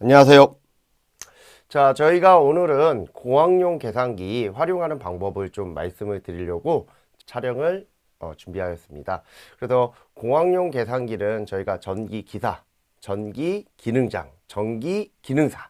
안녕하세요. 자, 저희가 오늘은 공학용 계산기 활용하는 방법을 좀 말씀을 드리려고 촬영을 준비하였습니다. 그래서 공학용 계산기는 저희가 전기 기사, 전기 기능장, 전기 기능사,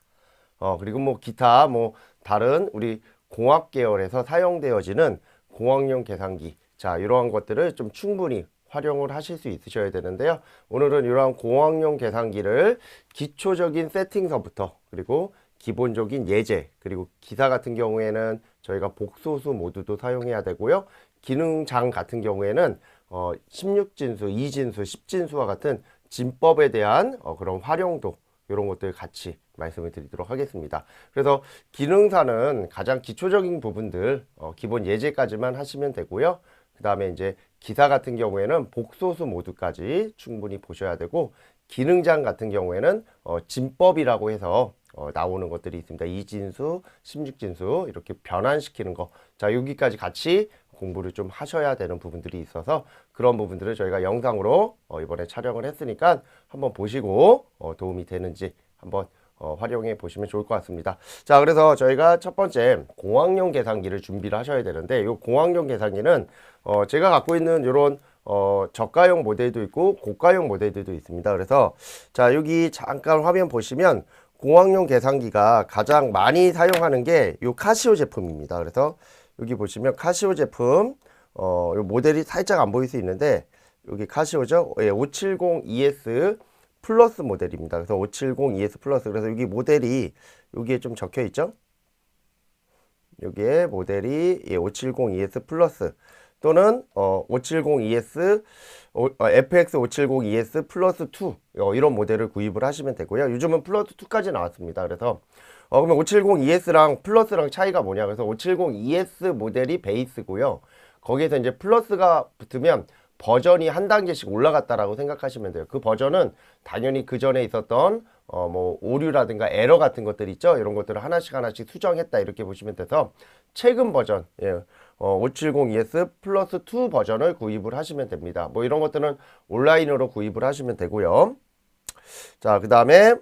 그리고 뭐 기타 뭐 다른 우리 공학 계열에서 사용되어지는 공학용 계산기, 자, 이러한 것들을 좀 충분히 활용을 하실 수 있으셔야 되는데요. 오늘은 이러한 공학용 계산기를 기초적인 세팅서부터 그리고 기본적인 예제 그리고 기사 같은 경우에는 저희가 복소수 모두도 사용해야 되고요. 기능장 같은 경우에는 16진수, 2진수, 10진수와 같은 진법에 대한 그런 활용도 이런 것들 같이 말씀을 드리도록 하겠습니다. 그래서 기능사는 가장 기초적인 부분들 기본 예제까지만 하시면 되고요. 그 다음에 이제 기사 같은 경우에는 복소수 모두까지 충분히 보셔야 되고, 기능장 같은 경우에는 진법이라고 해서 나오는 것들이 있습니다. 2진수, 16진수 이렇게 변환시키는 거. 자, 여기까지 같이 공부를 좀 하셔야 되는 부분들이 있어서 그런 부분들을 저희가 영상으로 이번에 촬영을 했으니까 한번 보시고 도움이 되는지 한번 활용해 보시면 좋을 것 같습니다. 자, 그래서 저희가 첫 번째 공학용 계산기를 준비를 하셔야 되는데, 이 공학용 계산기는 제가 갖고 있는 이런 저가형 모델도 있고 고가형 모델들도 있습니다. 그래서 자, 여기 잠깐 화면 보시면 공학용 계산기가 가장 많이 사용하는 게 이 카시오 제품입니다. 그래서 여기 보시면 카시오 제품 요 모델이 살짝 안 보일 수 있는데, 여기 카시오죠. 예, 570ES 플러스 모델입니다. 그래서 570ES 플러스. 그래서 여기 모델이 여기에 좀 적혀 있죠. 여기에 모델이 570ES 플러스 또는 570ES FX 570ES 플러스 2 이런 모델을 구입을 하시면 되고요. 요즘은 플러스 2까지 나왔습니다. 그래서 그러면 570ES랑 플러스랑 차이가 뭐냐? 그래서 570ES 모델이 베이스고요. 거기에서 이제 플러스가 붙으면 버전이 한 단계씩 올라갔다라고 생각하시면 돼요. 그 버전은 당연히 그 전에 있었던 뭐 오류라든가 에러 같은 것들 있죠. 이런 것들을 하나씩 수정했다 이렇게 보시면 돼서 최근 버전 570ES 플러스 2 버전을 구입을 하시면 됩니다. 뭐 이런 것들은 온라인으로 구입을 하시면 되고요. 자, 그 다음에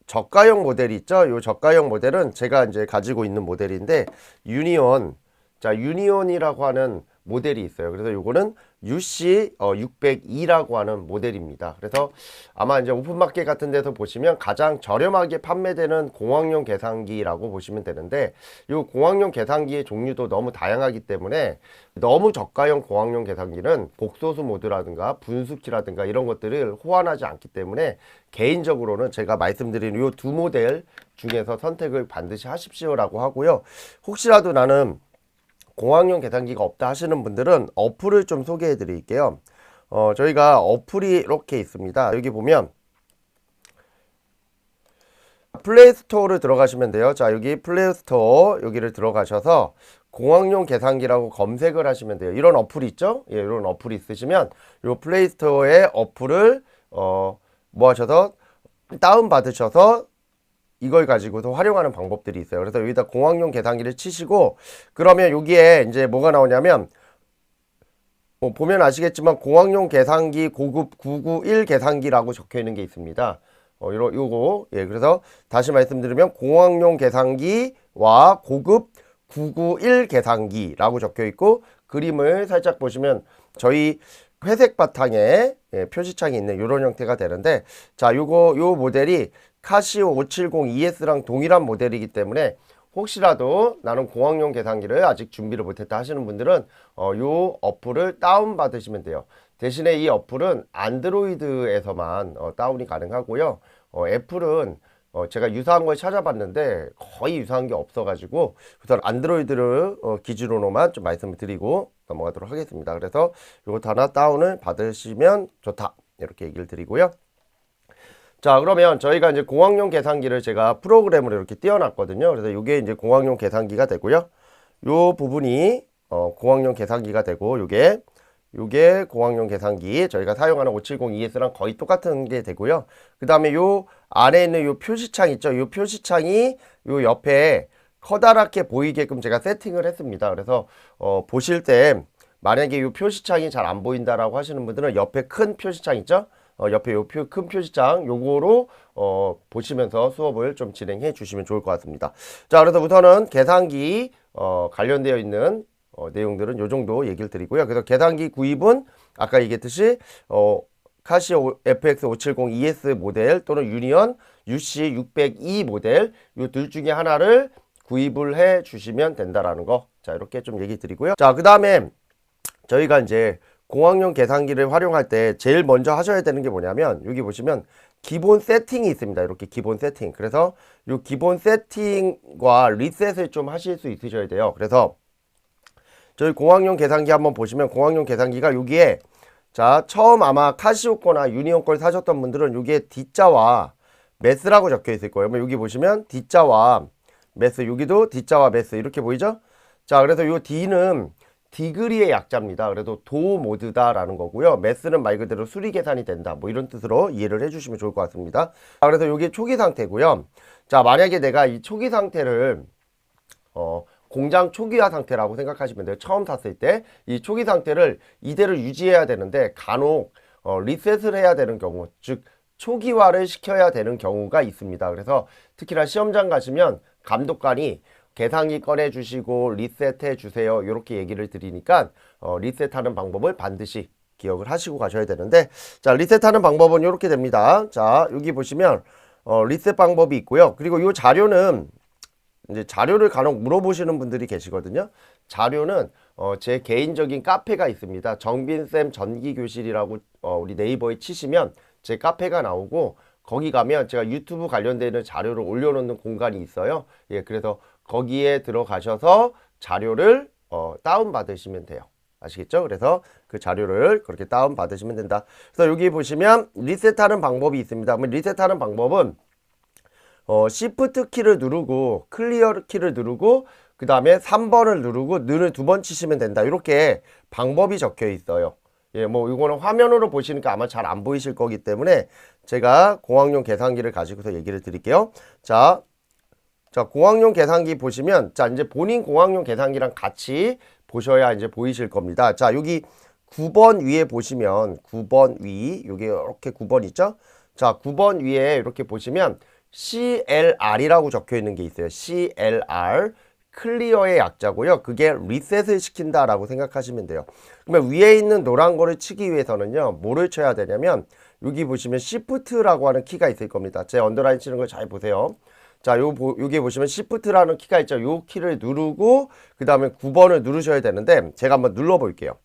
저가형 모델이 있죠. 이 저가형 모델은 제가 이제 가지고 있는 모델인데 유니온, 자, 유니온이라고 하는 모델이 있어요. 그래서 요거는 UC602라고 하는 모델입니다. 그래서 아마 이제 오픈마켓 같은 데서 보시면 가장 저렴하게 판매되는 공학용 계산기라고 보시면 되는데, 이 공학용 계산기의 종류도 너무 다양하기 때문에 너무 저가형 공학용 계산기는 복소수 모드라든가 분수키라든가 이런 것들을 호환하지 않기 때문에 개인적으로는 제가 말씀드린 이 두 모델 중에서 선택을 반드시 하십시오라고 하고요. 혹시라도 나는 공학용 계산기가 없다 하시는 분들은 어플을 좀 소개해 드릴게요. 저희가 어플이 이렇게 있습니다. 여기 보면 플레이스토어를 들어가시면 돼요. 자, 여기 플레이스토어 여기를 들어가셔서 공학용 계산기라고 검색을 하시면 돼요. 이런 어플이 있죠? 예, 이런 어플이 있으시면 이 플레이스토어에 어플을 뭐 하셔서 다운 받으셔서 이걸 가지고서 활용하는 방법들이 있어요. 그래서 여기다 공학용 계산기를 치시고, 그러면 여기에 이제 뭐가 나오냐면 보면 아시겠지만 공학용 계산기 고급 991 계산기라고 적혀 있는 게 있습니다. 요거 예, 그래서 다시 말씀드리면 공학용 계산기와 고급 991 계산기라고 적혀 있고, 그림을 살짝 보시면 저희 회색 바탕에 표시창이 있는 이런 형태가 되는데, 자, 요 모델이 카시오 570ES랑 동일한 모델이기 때문에 혹시라도 나는 공학용 계산기를 아직 준비를 못했다 하시는 분들은 요 어플을 다운 받으시면 돼요. 대신에 이 어플은 안드로이드에서만 다운이 가능하고요. 애플은 제가 유사한 걸 찾아봤는데 거의 유사한 게 없어가지고 우선 안드로이드를 기준으로만 좀 말씀을 드리고 넘어가도록 하겠습니다. 그래서 이것도 하나 다운을 받으시면 좋다 이렇게 얘기를 드리고요. 자, 그러면 저희가 이제 공학용 계산기를 제가 프로그램으로 이렇게 띄워놨거든요. 그래서 이게 이제 공학용 계산기가 되고요. 요 부분이 공학용 계산기가 되고, 요게 공학용 계산기 저희가 사용하는 570ES랑 거의 똑같은 게 되고요. 그 다음에 요 안에 있는 요 표시창 있죠. 요 표시창이 요 옆에 커다랗게 보이게끔 제가 세팅을 했습니다. 그래서 보실 때 만약에 요 표시창이 잘 안 보인다라고 하시는 분들은 옆에 큰 표시창 있죠. 옆에 요 큰 표시장 요거로 보시면서 수업을 좀 진행해 주시면 좋을 것 같습니다. 자, 그래서 우선은 계산기 관련되어 있는 내용들은 요 정도 얘기를 드리고요. 그래서 계산기 구입은 아까 얘기했듯이 카시오 FX570 ES 모델 또는 유니언 UC602 모델 요 둘 중에 하나를 구입을 해 주시면 된다라는 거. 자, 이렇게 좀 얘기 드리고요. 자, 그 다음에 저희가 이제 공학용 계산기를 활용할 때 제일 먼저 하셔야 되는 게 뭐냐면 여기 보시면 기본 세팅이 있습니다. 이렇게 기본 세팅. 그래서 이 기본 세팅과 리셋을 좀 하실 수 있으셔야 돼요. 그래서 저희 공학용 계산기 한번 보시면 공학용 계산기가 여기에 자, 처음 아마 카시오 거나 유니온 걸 사셨던 분들은 여기에 D자와 매스라고 적혀 있을 거예요. 여기 보시면 D자와 매스, 여기도 D자와 매스 이렇게 보이죠? 자, 그래서 요 D는 디그리의 약자입니다. 그래도 도 모드다라는 거고요. 매스는 말 그대로 수리 계산이 된다. 뭐 이런 뜻으로 이해를 해주시면 좋을 것 같습니다. 자, 그래서 이게 초기 상태고요. 자, 만약에 내가 이 초기 상태를 공장 초기화 상태라고 생각하시면 돼요. 처음 샀을 때 이 초기 상태를 이대로 유지해야 되는데 간혹 리셋을 해야 되는 경우, 즉 초기화를 시켜야 되는 경우가 있습니다. 그래서 특히나 시험장 가시면 감독관이 계산기 꺼내 주시고 리셋해 주세요 이렇게 얘기를 드리니까 리셋하는 방법을 반드시 기억을 하시고 가셔야 되는데, 자, 리셋하는 방법은 이렇게 됩니다. 자, 여기 보시면 리셋 방법이 있고요. 그리고 이 자료는 이제 자료를 간혹 물어보시는 분들이 계시거든요. 자료는 제 개인적인 카페가 있습니다. 정빈쌤 전기교실이라고 우리 네이버에 치시면 제 카페가 나오고 거기 가면 제가 유튜브 관련되는 자료를 올려놓는 공간이 있어요. 예, 그래서 거기에 들어가셔서 자료를 다운 받으시면 돼요. 아시겠죠? 그래서 그 자료를 그렇게 다운 받으시면 된다. 그래서 여기 보시면 리셋하는 방법이 있습니다. 그럼 리셋하는 방법은 Shift 키를 누르고 클리어 키를 누르고 그 다음에 3번을 누르고 눈을 2번 치시면 된다. 이렇게 방법이 적혀 있어요. 예, 뭐 이거는 화면으로 보시니까 아마 잘 안 보이실 거기 때문에 제가 공학용 계산기를 가지고서 얘기를 드릴게요. 자, 공학용 계산기 보시면 자, 이제 본인 공학용 계산기랑 같이 보셔야 이제 보이실 겁니다. 자, 여기 9번 위에 보시면 9번 위, 여기 이렇게 9번 있죠? 자, 9번 위에 이렇게 보시면 CLR이라고 적혀 있는 게 있어요. CLR. 클리어의 약자고요. 그게 리셋을 시킨다라고 생각하시면 돼요. 그러면 위에 있는 노란 거를 치기 위해서는요. 뭐를 쳐야 되냐면 여기 보시면 Shift라고 하는 키가 있을 겁니다. 제 언더라인 치는 걸 잘 보세요. 자, 여기 보시면 Shift라는 키가 있죠. 요 키를 누르고 그 다음에 9번을 누르셔야 되는데 제가 한번 눌러 볼게요.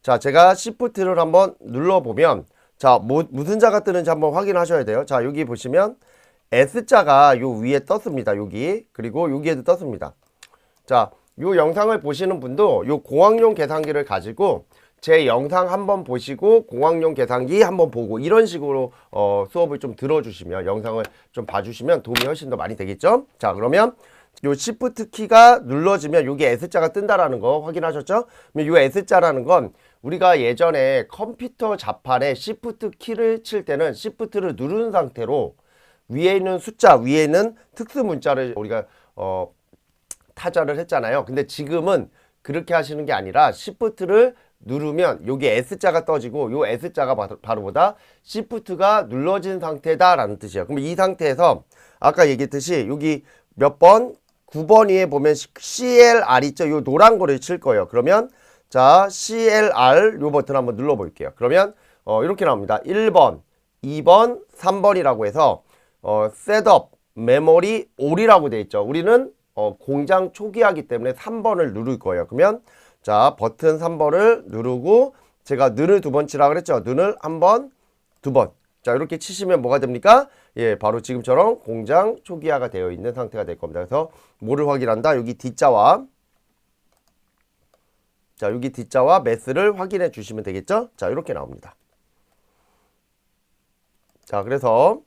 자, 제가 Shift를 한번 눌러보면 자, 무슨 자가 뜨는지 한번 확인하셔야 돼요. 자, 여기 보시면 S자가 요 위에 떴습니다. 여기. 그리고 여기에도 떴습니다. 자, 요 영상을 보시는 분도 요 공학용 계산기를 가지고 제 영상 한번 보시고 공학용 계산기 한번 보고 이런 식으로 수업을 좀 들어주시면 영상을 좀 봐주시면 도움이 훨씬 더 많이 되겠죠? 자, 그러면 요 Shift 키가 눌러지면 여기 S자가 뜬다라는 거 확인하셨죠? 그럼 요 S자라는 건 우리가 예전에 컴퓨터 자판에 Shift 키를 칠 때는 Shift를 누른 상태로 위에 있는 숫자, 위에 있는 특수 문자를 우리가 타자를 했잖아요. 근데 지금은 그렇게 하시는 게 아니라 Shift를 누르면 여기 S자가 떠지고 요 S자가 바로 보다 Shift가 눌러진 상태다라는 뜻이에요. 그럼 이 상태에서 아까 얘기했듯이 여기 몇 번? 9번 위에 보면 CLR 있죠? 요 노란 거를 칠 거예요. 그러면 자, CLR 요 버튼 한번 눌러 볼게요. 그러면 이렇게 나옵니다. 1번, 2번, 3번이라고 해서 셋업, 메모리, 올이라고 돼 있죠. 우리는 공장 초기화이기 때문에 3번을 누를 거예요. 그러면 자, 버튼 3번을 누르고 제가 눈을 2번 치라 그랬죠. 눈을 1번, 2번. 자, 이렇게 치시면 뭐가 됩니까? 예, 바로 지금처럼 공장 초기화가 되어 있는 상태가 될 겁니다. 그래서 뭐를 확인한다? 여기 D자와 자, 여기 D자와 매스를 확인해 주시면 되겠죠? 자, 이렇게 나옵니다. 자, 그래서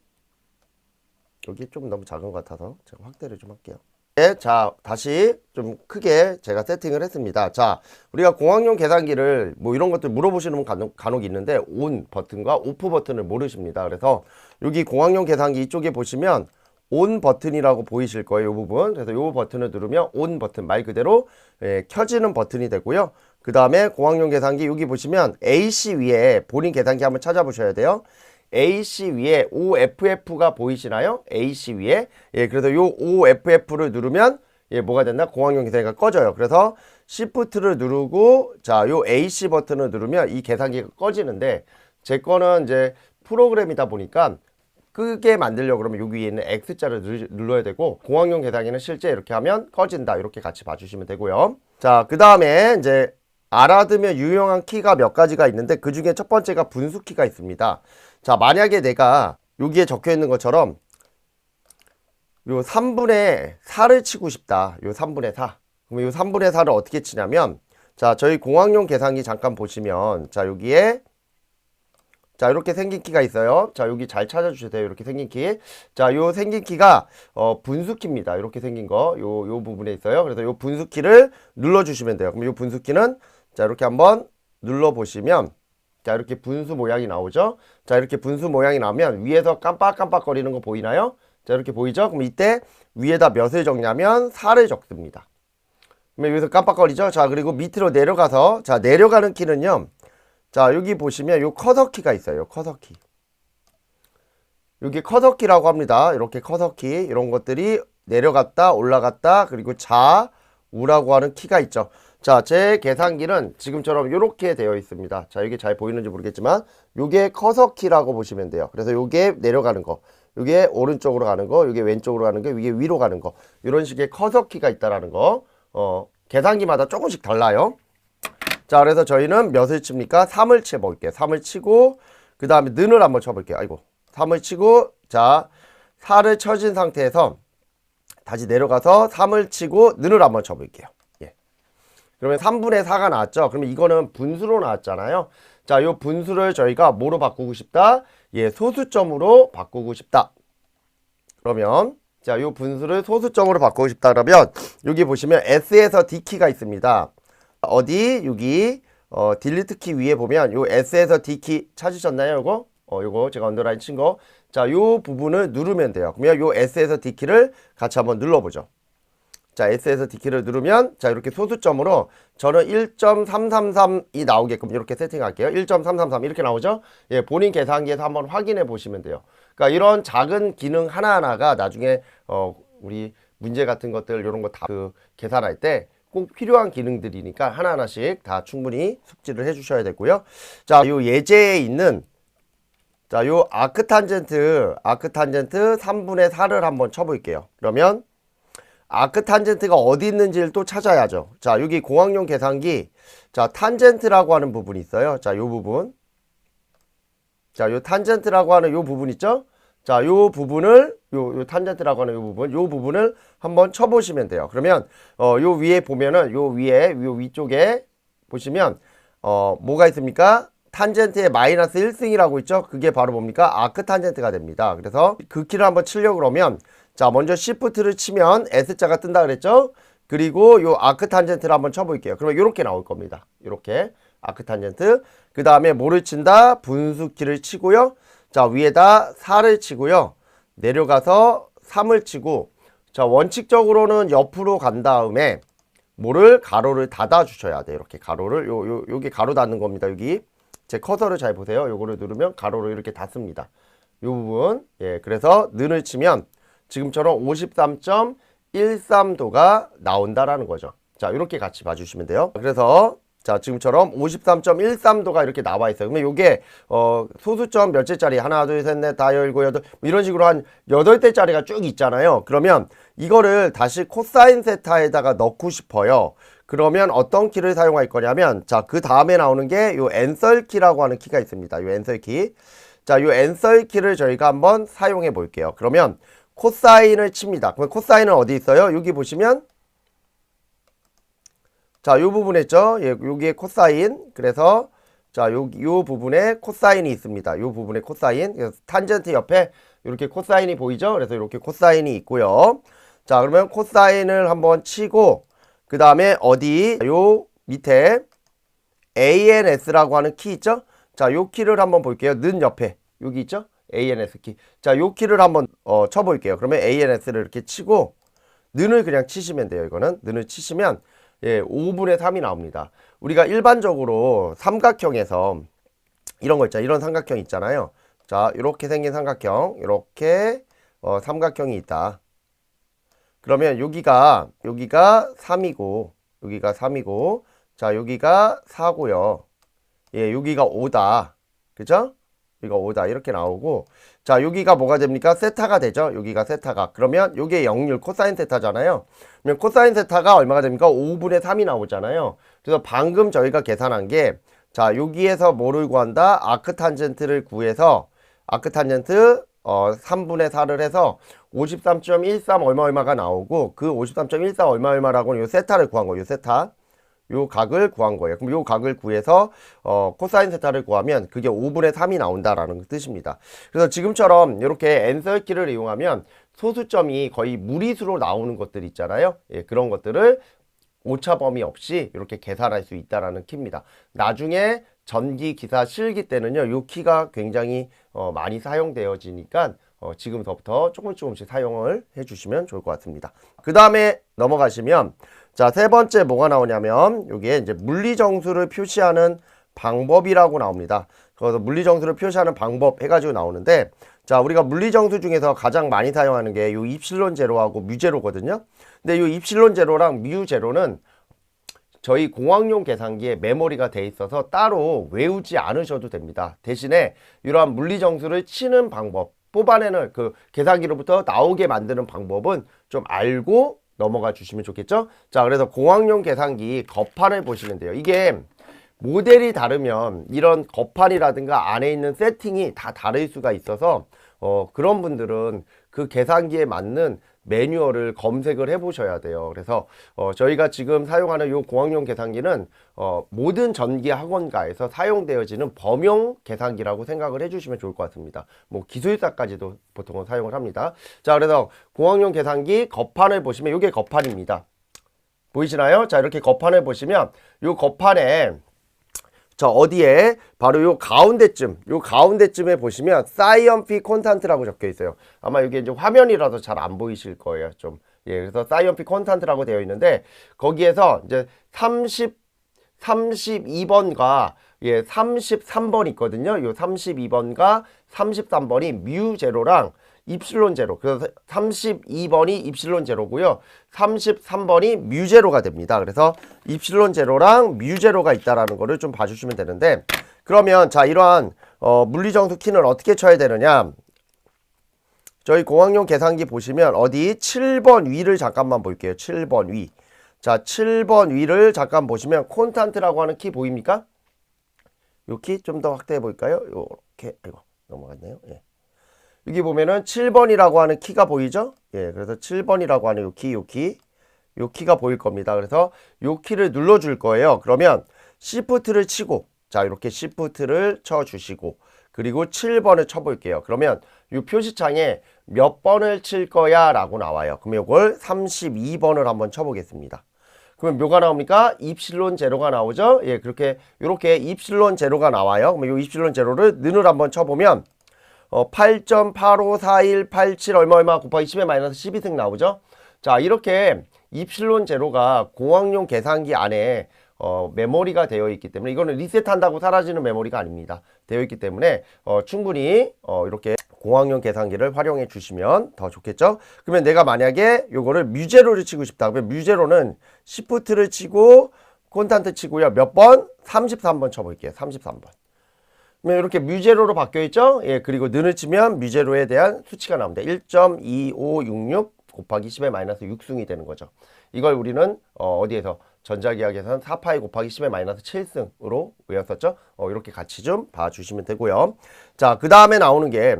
여기 좀 너무 작은 것 같아서 제가 확대를 좀 할게요. 네, 자, 다시 좀 크게 제가 세팅을 했습니다. 자, 우리가 공학용 계산기를 뭐 이런 것들 물어보시는 분 간혹 있는데 온 버튼과 오프 버튼을 모르십니다. 그래서 여기 공학용 계산기 이쪽에 보시면 온 버튼이라고 보이실 거예요. 이 부분. 그래서 이 버튼을 누르면 온 버튼 말 그대로 켜지는 버튼이 되고요. 그 다음에 공학용 계산기 여기 보시면 AC 위에 본인 계산기 한번 찾아보셔야 돼요. AC 위에 OFF가 보이시나요? AC 위에. 예, 그래서 요 OFF를 누르면 예, 뭐가 된다? 공학용 계산기가 꺼져요. 그래서 Shift를 누르고 자, 요 AC 버튼을 누르면 이 계산기가 꺼지는데 제 거는 이제 프로그램이다 보니까 끄게 만들려고 그러면 여기 위에 있는 X자를 눌러야 되고 공학용 계산기는 실제 이렇게 하면 꺼진다. 이렇게 같이 봐주시면 되고요. 자, 그 다음에 이제 알아두면 유용한 키가 몇 가지가 있는데 그 중에 첫 번째가 분수 키가 있습니다. 자, 만약에 내가 여기에 적혀 있는 것처럼 요 3분의 4를 치고 싶다. 요 3분의 4. 그러면 요 3분의 4를 어떻게 치냐면 자, 저희 공학용 계산기 잠깐 보시면 자, 여기에 자, 이렇게 생긴 키가 있어요. 자, 여기 잘 찾아주세요. 이렇게 생긴 키. 자, 요 생긴 키가 분수키입니다. 이렇게 생긴 거. 요 부분에 있어요. 그래서 요 분수키를 눌러주시면 돼요. 그럼 요 분수키는 자, 이렇게 한번 눌러보시면 자, 이렇게 분수 모양이 나오죠. 자, 이렇게 분수 모양이 나오면 위에서 깜빡깜빡거리는 거 보이나요? 자, 이렇게 보이죠? 그럼 이때 위에다 몇을 적냐면 4를 적습니다. 그러면 여기서 깜빡거리죠? 자, 그리고 밑으로 내려가서 자, 내려가는 키는요. 자, 여기 보시면 요 커서키가 있어요. 커서키. 여기 커서키라고 합니다. 이렇게 커서키 이런 것들이 내려갔다 올라갔다 그리고 좌우라고 하는 키가 있죠. 자, 제 계산기는 지금처럼 이렇게 되어 있습니다. 자, 이게 잘 보이는지 모르겠지만 요게 커서키라고 보시면 돼요. 그래서 요게 내려가는 거, 요게 오른쪽으로 가는 거, 요게 왼쪽으로 가는 거, 이게 위로 가는 거, 이런 식의 커서키가 있다라는 거. 계산기마다 조금씩 달라요. 자, 그래서 저희는 몇을 칩니까? 3을 쳐볼게요. 3을 치고 그 다음에 는을 한번 쳐볼게요. 아이고, 3을 치고 자, 4를 쳐진 상태에서 다시 내려가서 3을 치고 는을 한번 쳐볼게요. 예. 그러면 3분의 4가 나왔죠. 그러면 이거는 분수로 나왔잖아요. 자, 요 분수를 저희가 뭐로 바꾸고 싶다? 예, 소수점으로 바꾸고 싶다. 그러면 자, 요 분수를 소수점으로 바꾸고 싶다 그러면 여기 보시면 S에서 D키가 있습니다. 어디? 여기 딜리트 키 위에 보면 요 S에서 D키 찾으셨나요? 요거 제가 언더라인 친 거. 자, 요 부분을 누르면 돼요. 그러면 요 S에서 D키를 같이 한번 눌러보죠. 자, S에서 D키를 누르면 자, 이렇게 소수점으로 저는 1.333이 나오게끔 이렇게 세팅할게요. 1.333 이렇게 나오죠? 예, 본인 계산기에서 한번 확인해 보시면 돼요. 그러니까 이런 작은 기능 하나하나가 나중에 우리 문제 같은 것들 이런 거 다 계산할 때 꼭 필요한 기능들이니까 하나하나씩 다 충분히 숙지를 해 주셔야 되고요. 자, 요 예제에 있는 자, 요 아크탄젠트 3분의 4를 한번 쳐볼게요. 그러면 아크탄젠트가 어디 있는지를 또 찾아야죠. 자, 여기 공학용 계산기 자, 탄젠트라고 하는 부분이 있어요. 자, 요 부분 자, 요 탄젠트라고 하는 요 부분 있죠? 자, 요 부분을 요 탄젠트라고 하는 요 부분을 한번 쳐보시면 돼요. 그러면 요 위에 보면은 요 위쪽에 보시면 뭐가 있습니까? 탄젠트의 마이너스 1승이라고 있죠? 그게 바로 뭡니까? 아크탄젠트가 됩니다. 그래서 그 키를 한번 치려고 그러면 자, 먼저 Shift를 치면 S자가 뜬다 그랬죠? 그리고 요 아크탄젠트를 한번 쳐볼게요. 그러면 요렇게 나올 겁니다. 요렇게 아크탄젠트. 그 다음에 뭐를 친다? 분수키를 치고요. 자, 위에다 4를 치고요. 내려가서 3을 치고 자, 원칙적으로는 옆으로 간 다음에 뭐를 가로를 닫아 주셔야 돼요. 이렇게 가로를 요게 가로 닫는 겁니다. 여기 제 커서를 잘 보세요. 요거를 누르면 가로를 이렇게 닫습니다. 요 부분. 예, 그래서 는을 치면 지금처럼 53.13도가 나온다라는 거죠. 자, 이렇게 같이 봐주시면 돼요. 그래서 자, 지금처럼 53.13도가 이렇게 나와 있어요. 그러면 요게 소수점 몇째짜리 하나, 둘, 셋, 넷, 다, 열고, 여덟 이런 식으로 한 8대짜리가 쭉 있잖아요. 그러면 이거를 다시 코사인 세타에다가 넣고 싶어요. 그러면 어떤 키를 사용할 거냐면 자, 그 다음에 나오는 게 요 앤서 키라고 하는 키가 있습니다. 요 앤서 키. 자, 요 앤서 키를 저희가 한번 사용해 볼게요. 그러면 코사인을 칩니다. 그럼 코사인은 어디 있어요? 여기 보시면 자, 요 부분에 있죠? 예, 여기에 코사인. 그래서 자, 요 부분에 코사인이 있습니다. 요 부분에 코사인. 그래서 탄젠트 옆에 이렇게 코사인이 보이죠? 그래서 이렇게 코사인이 있고요. 자, 그러면 코사인을 한번 치고 그 다음에 어디 요 밑에 ANS라고 하는 키 있죠? 자, 요 키를 한번 볼게요. 는 옆에 여기 있죠? ANS 키. 자, 요 키를 한번 쳐볼게요. 그러면 ANS를 이렇게 치고 는을 그냥 치시면 돼요. 이거는 는을 치시면 예, 5분의 3이 나옵니다. 우리가 일반적으로 삼각형에서 이런 거 있잖아요. 이런 삼각형 있잖아요. 자, 이렇게 생긴 삼각형, 이렇게 삼각형이 있다. 그러면 여기가 3이고 여기가 3이고 자, 여기가 4고요. 예, 여기가 5다. 그죠? 여기가 5다. 이렇게 나오고 자, 여기가 뭐가 됩니까? 세타가 되죠. 여기가 세타가. 그러면 요게 역률 코사인 세타잖아요. 그러면 코사인 세타가 얼마가 됩니까? 5분의 3이 나오잖아요. 그래서 방금 저희가 계산한 게 자, 여기에서 뭐를 구한다? 아크탄젠트를 구해서 아크탄젠트 3분의 4를 해서 53.13 얼마가 나오고 그 53.14 얼마라고는 요 세타를 구한 거예요. 요 세타. 요 각을 구한 거예요. 그럼 요 각을 구해서 코사인 세타를 구하면 그게 5분의 3이 나온다라는 뜻입니다. 그래서 지금처럼 이렇게 n설기를 이용하면 소수점이 거의 무리수로 나오는 것들 있잖아요. 예, 그런 것들을 오차 범위 없이 이렇게 계산할 수 있다라는 키입니다. 나중에 전기, 기사, 실기 때는요, 요 키가 굉장히 많이 사용되어지니까 지금부터 조금씩 사용을 해주시면 좋을 것 같습니다. 그 다음에 넘어가시면 자, 세 번째 뭐가 나오냐면 여기에 이제 물리정수를 표시하는 방법이라고 나옵니다. 그래서 물리정수를 표시하는 방법 해가지고 나오는데 자, 우리가 물리정수 중에서 가장 많이 사용하는 게 요 입실론 제로하고 뮤 제로거든요. 근데 요 입실론 제로랑 뮤 제로는 저희 공학용 계산기에 메모리가 돼 있어서 따로 외우지 않으셔도 됩니다. 대신에 이러한 물리정수를 치는 방법, 뽑아내는 그 계산기로부터 나오게 만드는 방법은 좀 알고 넘어가 주시면 좋겠죠? 자, 그래서 공학용 계산기 겉판을 보시면 돼요. 이게 모델이 다르면 이런 겉판이라든가 안에 있는 세팅이 다 다를 수가 있어서 그런 분들은 그 계산기에 맞는 매뉴얼을 검색을 해 보셔야 돼요. 그래서 저희가 지금 사용하는 이 공학용 계산기는 모든 전기 학원가에서 사용되어지는 범용 계산기라고 생각을 해 주시면 좋을 것 같습니다. 뭐 기술사까지도 보통은 사용을 합니다. 자, 그래서 공학용 계산기 겉판을 보시면 이게 겉판입니다. 보이시나요? 자, 이렇게 겉판을 보시면 이 겉판에 저 어디에 바로 요 가운데쯤에 보시면 사이언피 콘탄트라고 적혀 있어요. 아마 이게 이제 화면이라서 잘 안 보이실 거예요. 좀. 예, 그래서 사이언피 콘탄트라고 되어 있는데 거기에서 이제 32번과 예, 33번 있거든요. 요 32번과 33번이 뮤 제로랑 입실론 제로. 그래서 32번이 입실론 제로고요. 33번이 뮤 제로가 됩니다. 그래서 입실론 제로랑 뮤 제로가 있다라는 거를 좀 봐주시면 되는데 그러면 자, 이러한 물리정수 키는 어떻게 쳐야 되느냐? 저희 공학용 계산기 보시면 어디 7번 위를 잠깐만 볼게요. 7번 위. 자, 7번 위를 잠깐 보시면 콘탄트라고 하는 키 보입니까? 요 키 좀 더 확대해 볼까요? 요렇게. 아이고, 넘어갔네요. 예. 여기 보면은 7번이라고 하는 키가 보이죠? 예, 그래서 7번이라고 하는 요 키가 보일 겁니다. 그래서 요 키를 눌러줄 거예요. 그러면 시프트를 치고, 자, 이렇게 시프트를 쳐주시고, 그리고 7번을 쳐볼게요. 그러면 요 표시창에 몇 번을 칠 거야 라고 나와요. 그럼 요걸 32번을 한번 쳐보겠습니다. 그러면 뭐가 나옵니까? 입실론 제로가 나오죠? 예, 요렇게 입실론 제로가 나와요. 그럼 요 입실론 제로를 는을 한번 쳐보면 8.854187 얼마 곱하기 10의 마이너스 12승 나오죠? 자, 이렇게 입실론 제로가 공학용 계산기 안에 메모리가 되어 있기 때문에 이거는 리셋한다고 사라지는 메모리가 아닙니다. 되어 있기 때문에 충분히 이렇게 공학용 계산기를 활용해 주시면 더 좋겠죠? 그러면 내가 만약에 요거를 뮤제로를 치고 싶다. 그러면 뮤제로는 시프트를 치고 콘탄트 치고요. 몇 번? 33번 쳐볼게요. 33번. 이렇게 뮤제로로 바뀌어 있죠? 예, 그리고 는을 치면 뮤제로에 대한 수치가 나옵니다. 1.2566 곱하기 10의 마이너스 6승이 되는 거죠. 이걸 우리는 어디에서 전자기하에서는 4파이 곱하기 10의 마이너스 7승으로 외웠었죠? 이렇게 같이 좀 봐주시면 되고요. 자, 그 다음에 나오는 게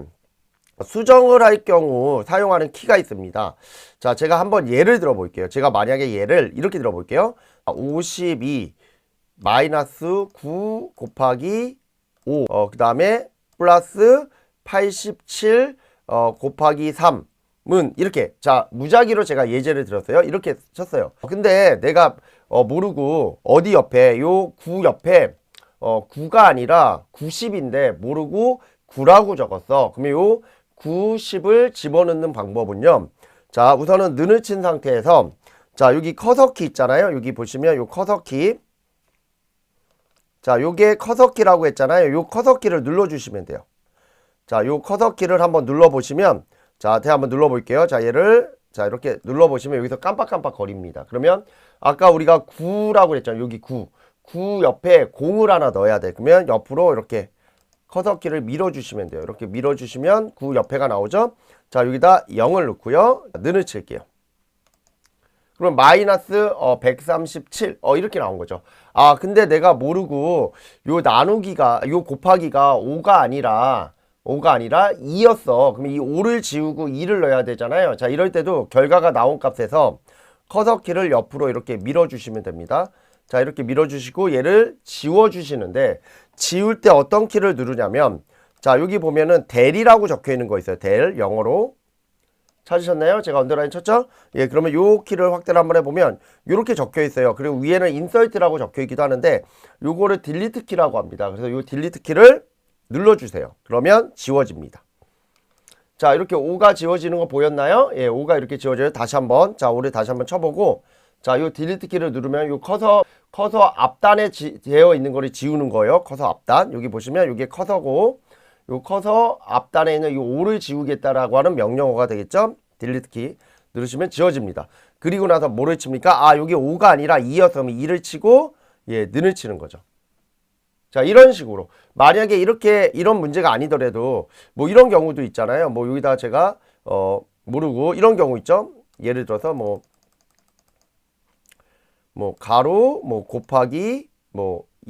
수정을 할 경우 사용하는 키가 있습니다. 자, 제가 한번 예를 들어 볼게요. 제가 만약에 예를 이렇게 들어 볼게요. 52 마이너스 9 곱하기 5, 그 다음에 플러스 87 곱하기 3은 이렇게, 자, 무작위로 제가 예제를 들었어요. 이렇게 쳤어요. 근데 내가 모르고 어디 옆에 요 9 옆에 9가 아니라 90인데 모르고 9라고 적었어. 그러면 요 90을 집어넣는 방법은요. 자, 우선은 는을 친 상태에서 자, 여기 커서키 있잖아요. 여기 보시면 요 커서키, 자, 요게 커서키라고 했잖아요. 요 커서키를 눌러주시면 돼요. 자, 요 커서 키를 한번 눌러보시면, 자, 한번 눌러볼게요. 자, 얘를, 자, 이렇게 눌러보시면 여기서 깜빡깜빡 거립니다. 그러면 아까 우리가 9라고 그랬잖아요. 여기 9. 9 옆에 공을 하나 넣어야 돼. 그러면 옆으로 이렇게 커서 키를 밀어주시면 돼요. 이렇게 밀어주시면 9 옆에가 나오죠. 자, 여기다 0을 넣고요. 는을 칠게요. 그럼 마이너스 137 이렇게 나온 거죠. 아, 근데 내가 모르고 요 나누기가 요 곱하기가 5가 아니라 2였어. 그럼 이 5를 지우고 2를 넣어야 되잖아요. 자, 이럴 때도 결과가 나온 값에서 커서 키를 옆으로 이렇게 밀어주시면 됩니다. 자, 이렇게 밀어주시고 얘를 지워주시는데, 지울 때 어떤 키를 누르냐면, 자, 여기 보면은 델이라고 적혀 있는 거 있어요. 델, 영어로. 찾으셨나요? 제가 언더라인 쳤죠? 예, 그러면 요 키를 확대를 한번 해보면 요렇게 적혀 있어요. 그리고 위에는 인설트라고 적혀 있기도 하는데 요거를 딜리트 키라고 합니다. 그래서 요 딜리트 키를 눌러주세요. 그러면 지워집니다. 자, 이렇게 5가 지워지는 거 보였나요? 예, 5가 이렇게 지워져요. 다시 한번, 자, 5를 다시 한번 쳐보고, 자, 요 딜리트 키를 누르면 요 커서 앞단에 되어 있는 거를 지우는 거예요. 커서 앞단. 여기 보시면 이게 커서고, 요 커서 앞단에 있는 이 5를 지우겠다라고 하는 명령어가 되겠죠? 딜리트 키 누르시면 지워집니다. 그리고 나서 뭐를 칩니까? 아, 여기 5가 아니라 2였으면 2를 치고, 예, 는을 치는 거죠. 자, 이런 식으로. 만약에 이런 문제가 아니더라도, 뭐 이런 경우도 있잖아요. 뭐 여기다 제가, 모르고, 이런 경우 있죠? 예를 들어서 가로, 곱하기,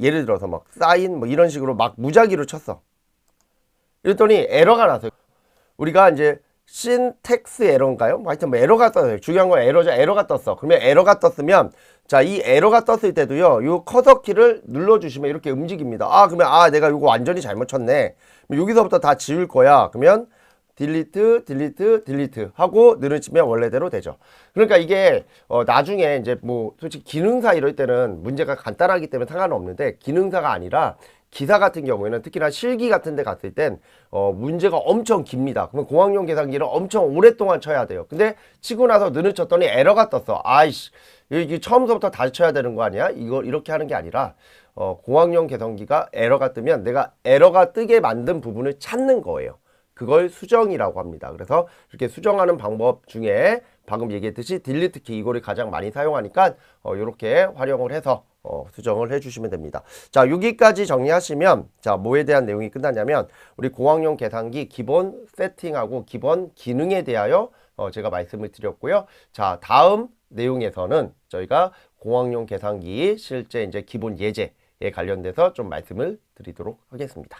예를 들어서 막 사인, 이런 식으로 막 무작위로 쳤어. 이랬더니 에러가 나서 우리가 이제 신텍스 에러인가요? 하여튼 에러가 떴어요. 중요한 건 에러죠. 에러가 떴어. 그러면 에러가 떴으면, 자, 이 에러가 떴을 때도요, 요 커서 키를 눌러주시면 이렇게 움직입니다. 아, 그러면 내가 이거 완전히 잘못 쳤네. 여기서부터 다 지울 거야. 그러면 딜리트 하고 누르시면 원래대로 되죠. 그러니까 이게 나중에 이제 솔직히 기능사 이럴 때는 문제가 간단하기 때문에 상관은 없는데, 기능사가 아니라 기사 같은 경우에는 특히나 실기 같은 데 갔을 땐 문제가 엄청 깁니다. 그러면 공학용 계산기를 엄청 오랫동안 쳐야 돼요. 근데 치고 나서 는을 쳤더니 에러가 떴어. 아이씨, 이게 처음부터 다시 쳐야 되는 거 아니야? 이거 이렇게 하는 게 아니라 공학용 계산기가 에러가 뜨면 내가 에러가 뜨게 만든 부분을 찾는 거예요. 그걸 수정이라고 합니다. 그래서 이렇게 수정하는 방법 중에 방금 얘기했듯이 딜리트 키 이거를 가장 많이 사용하니까 이렇게 활용을 해서 수정을 해주시면 됩니다. 자, 여기까지 정리하시면, 자, 뭐에 대한 내용이 끝났냐면 우리 공학용 계산기 기본 세팅하고 기본 기능에 대하여 제가 말씀을 드렸고요. 자, 다음 내용에서는 저희가 공학용 계산기 실제 이제 기본 예제에 관련돼서 좀 말씀을 드리도록 하겠습니다.